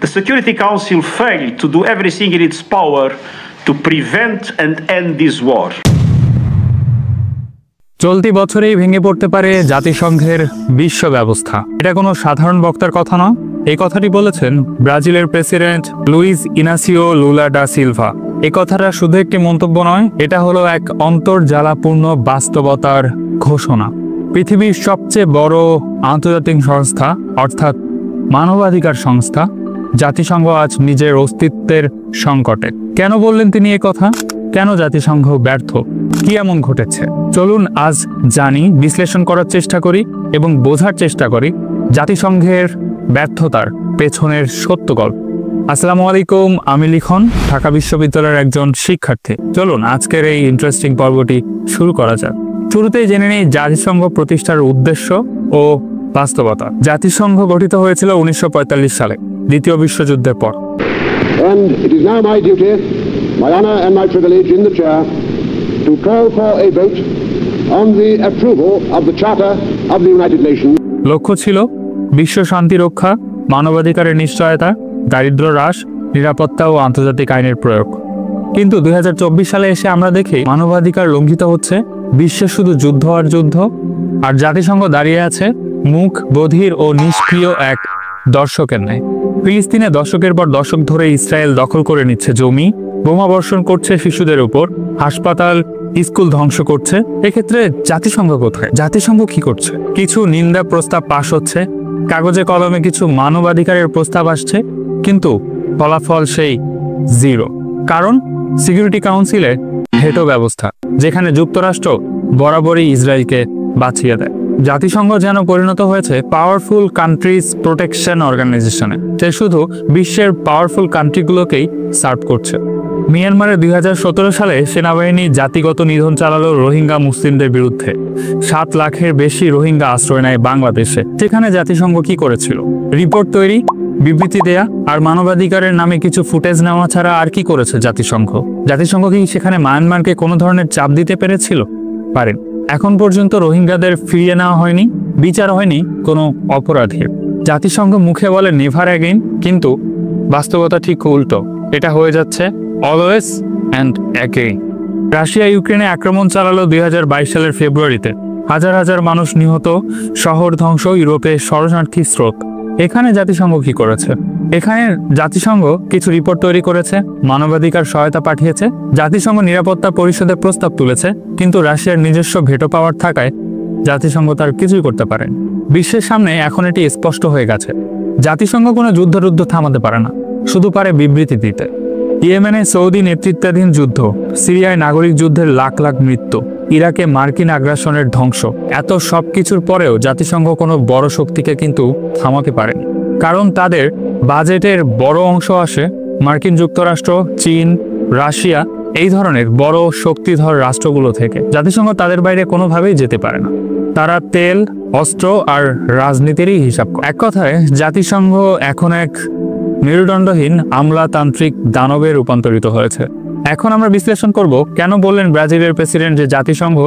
The Security Council failed to do everything in its power to prevent and end this war. চলতি বছরেই ভেঙে পড়তে পারে জাতিসংঘের বিশ্ব ব্যবস্থা। এটা কোনো সাধারণ বক্তার কথা নয়। এই কথাটি বলেছেন ব্রাজিলের প্রেসিডেন্ট লুইস ইনাসিও লুলা ডা সিলভা। এই কথাটা শুধু একটি মন্তব্য নয়, এটা হলো এক অন্তর্জালাপূর্ণ বাস্তবতার ঘোষণা। পৃথিবীর সবচেয়ে বড় আন্তর্জাতিক সংস্থা অর্থাৎ মানবাধিকার সংস্থা জাতিসংঘ আজ নিজের অস্তিত্বের সংকটে। কেন বললেন তিনি এই কথা? কেন জাতিসংঘ ব্যর্থ? কি এমন ঘটেছে? চলুন আজ জানি, বিশ্লেষণ করার চেষ্টা করি এবং বোঝার চেষ্টা করি জাতিসংঘের ব্যর্থতার পেছনের সত্য গল্প। আসসালামু আলাইকুম, আমি লিখন, ঢাকা বিশ্ববিদ্যালয়ের একজন শিক্ষার্থী। চলুন আজকের এই ইন্টারেস্টিং পর্বটি শুরু করা যাক। শুরুতেই জেনে নেই জাতিসংঘ প্রতিষ্ঠার উদ্দেশ্য ও বাস্তবতা। জাতিসংঘ গঠিত হয়েছিল 1945 সালে, দ্বিতীয় বিশ্বযুদ্ধের পর। And it is now my duty, my honor and my privilege in the chair to call for a vote on the approval of the Charter of the United Nations. লক্ষ্য ছিল বিশ্ব শান্তি রক্ষা, মানবাধিকারের নিশ্চয়তা, দারিদ্র্য হ্রাস, নিরাপত্তা ও আন্তর্জাতিক আইনের প্রয়োগ। কিন্তু 2024 সালে এসে আমরা দেখি মানবাধিকার লঙ্ঘিত হচ্ছে, বিশ্বে শুধু যুদ্ধ আর যুদ্ধ, আর জাতিসংঘ দাঁড়িয়ে আছে মুখ বধির ও নিষ্ক্রিয় এক দর্শকের ন্যায়। ফিলিস্তিনে দশকের পর দশক ধরে ইসরায়েল দখল করে নিচ্ছে জমি, বোমা বর্ষণ করছে শিশুদের উপর, হাসপাতাল স্কুল ধ্বংস করছে। এক্ষেত্রে জাতিসংঘ কোথায়? জাতিসংঘ কি করছে? কিছু নিন্দা প্রস্তাব পাশ হচ্ছে, কাগজে কলমে কিছু মানবাধিকারের প্রস্তাব আসছে, কিন্তু ফলাফল সেই জিরো। কারণ সিকিউরিটি কাউন্সিলের ভেটো ব্যবস্থা, যেখানে যুক্তরাষ্ট্র বরাবরই ইসরায়েলকে বাঁচিয়ে দেয়। জাতিসংঘ যেন পরিণত হয়েছে পাওয়ারফুল কান্ট্রিজ প্রোটেকশন অর্গানাইজেশনে, যে শুধু বিশ্বের পাওয়ারফুল কান্ট্রিগুলোকেই সার্ভ করছে। মিয়ানমারে 2017 সালে সেনাবাহিনী জাতিগত নিধন চালালো রোহিঙ্গা মুসলিমদের বিরুদ্ধে। 7 লাখের বেশি রোহিঙ্গা আশ্রয় নেয় বাংলাদেশে। সেখানে জাতিসংঘ কি করেছিল? রিপোর্ট তৈরি, বিবৃতি দেয়া আর মানবাধিকারের নামে কিছু ফুটেজ নেওয়া ছাড়া আর কি করেছে জাতিসংঘ? জাতিসংঘ কি সেখানে মায়ানমারকে কোনো ধরনের চাপ দিতে পেরেছিল? পারেন। এখন পর্যন্ত রোহিঙ্গাদের ফিরিয়ে নেওয়া হয়নি, বিচার হয়নি কোনো অপরাধীর। জাতিসংঘ মুখে বলে নেভার অ্যাগেইন, কিন্তু বাস্তবতা ঠিক উল্টো। এটা হয়ে যাচ্ছে অলওয়েজ অ্যান্ড অ্যাগেইন। রাশিয়া ইউক্রেনে আক্রমণ চালালো 2022 সালের ফেব্রুয়ারিতে। হাজার হাজার মানুষ নিহত, শহর ধ্বংস, ইউরোপে শরণার্থী স্রোত। এখানে জাতিসংঘ কি করেছে? এখানে জাতিসংঘ কিছু রিপোর্ট তৈরি করেছে, মানবাধিকার সহায়তা পাঠিয়েছে, জাতিসংঘ নিরাপত্তা পরিষদের প্রস্তাব তুলেছে, কিন্তু রাশিয়ার নিজস্ব ভেটো পাওয়ার থাকায় জাতিসংঘ তার কিছুই করতে পারে। বিশ্বের সামনে এখন এটি স্পষ্ট হয়ে গেছে, জাতিসংঘ কোনো যুদ্ধ থামাতে পারে না, শুধু পারে বিবৃতি দিতে। ইয়েমেনে সৌদি নেতৃত্বাধীন যুদ্ধ, সিরিয়ায় নাগরিক যুদ্ধের লাখ লাখ মৃত্যু, ইরাকে মার্কিন আগ্রাসনের ধ্বংস, এত সব কিছুর পরেও জাতিসংঘ কোনো বড় শক্তিকে কিন্তু থামাতে পারেনি। কারণ তাদের বাজেটের বড় অংশ আসে মার্কিন যুক্তরাষ্ট্র, চীন, রাশিয়া, এই ধরনের বড় শক্তিধর রাষ্ট্রগুলো থেকে। জাতিসংঘ তাদের বাইরে কোনোভাবেই যেতে পারে না। তারা তেল, অস্ত্র আর রাজনীতিরই হিসাব করে। এক কথায় জাতিসংঘ এখন এক মেরুদণ্ডহীন আমলাতান্ত্রিক দানবে রূপান্তরিত হয়েছে। এখন আমরা বিশ্লেষণ করব কেন বললেন ব্রাজিলের প্রেসিডেন্ট যে জাতিসংঘ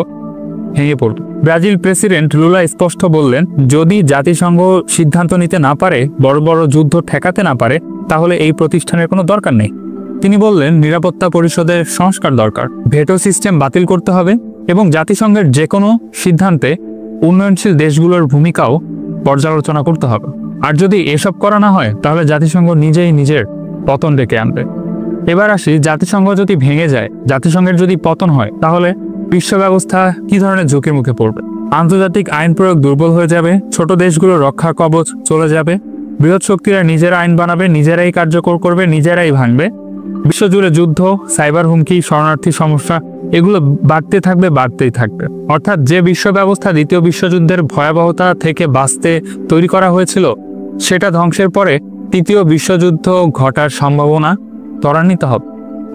ভেঙে পড়বে। ব্রাজিল প্রেসিডেন্ট লুলা স্পষ্ট বললেন, যদি জাতিসংঘ সিদ্ধান্ত নিতে না পারে, বড় বড় যুদ্ধ ঠেকাতে না পারে, তাহলে এই প্রতিষ্ঠানের কোনো দরকার নেই। তিনি বললেন নিরাপত্তা পরিষদের সংস্কার দরকার, ভেটো সিস্টেম বাতিল করতে হবে এবং জাতিসংঘের যে কোনো সিদ্ধান্তে উন্নয়নশীল দেশগুলোর ভূমিকাও পর্যালোচনা করতে হবে। আর যদি এসব করা না হয়, তাহলে জাতিসংঘ নিজেই নিজের পতন ডেকে আনবে। এবার আসি, জাতিসংঘ যদি ভেঙে যায়, জাতিসংঘের যদি পতন হয়, তাহলে বিশ্ব ব্যবস্থা কি ধরনের ঝুঁকির মুখে পড়বে? আন্তর্জাতিক আইন প্রয়োগ দুর্বল হয়ে যাবে, ছোট দেশগুলোর রক্ষা কবচ চলে যাবে, বৃহৎ শক্তিরা নিজেরা আইন বানাবে, নিজেরাই কার্যকর করবে, নিজেরাই ভাঙবে। বিশ্বজুড়ে যুদ্ধ, সাইবার হুমকি, শরণার্থী সমস্যা, এগুলো বাড়তেই থাকবে। অর্থাৎ যে বিশ্ব ব্যবস্থা দ্বিতীয় বিশ্বযুদ্ধের ভয়াবহতা থেকে বাঁচতে তৈরি করা হয়েছিল, সেটা ধ্বংসের পরে তৃতীয় বিশ্বযুদ্ধ ঘটার সম্ভাবনা ত্বরান্বিত হবে।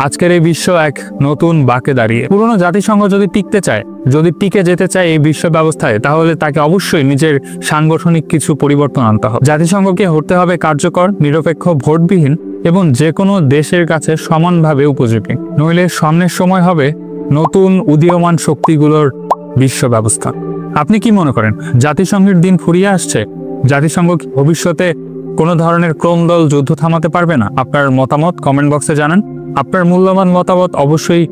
আজকের এই বিশ্ব এক নতুন বাঁকে দাঁড়িয়ে। পুরনো জাতিসংঘ যদি টিকতে চায়, যদি টিকে যেতে চায় এই বিশ্ব ব্যবস্থায়, তাহলে তাকে অবশ্যই নিজের সাংগঠনিক কিছু পরিবর্তন আনতে হবে। জাতিসংঘকে হতে হবে কার্যকর, নিরপেক্ষ, ভোটবিহীন এবং যে কোনো দেশের কাছে সমানভাবে উপযোগী। নইলে সামনের সময় হবে নতুন উদীয়মান শক্তিগুলোর বিশ্ব ব্যবস্থা। আপনি কি মনে করেন জাতিসংঘের দিন ফুরিয়ে আসছে? জাতিসংঘ ভবিষ্যতে কোনো ধরনের ক্রোমদল যুদ্ধ থামাতে পারবে না? আপনার মতামত কমেন্ট বক্সে জানান। আপনার মূল্যবান মতামত অবশ্যই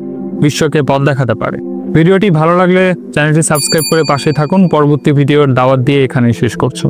বিশ্বকে পথ দেখাতে পারে। ভিডিওটি ভালো লাগলে চ্যানেলটি সাবস্ক্রাইব করে পাশে থাকুন। পরবর্তী ভিডিওর দাওয়াত দিয়ে এখানেই শেষ করছি।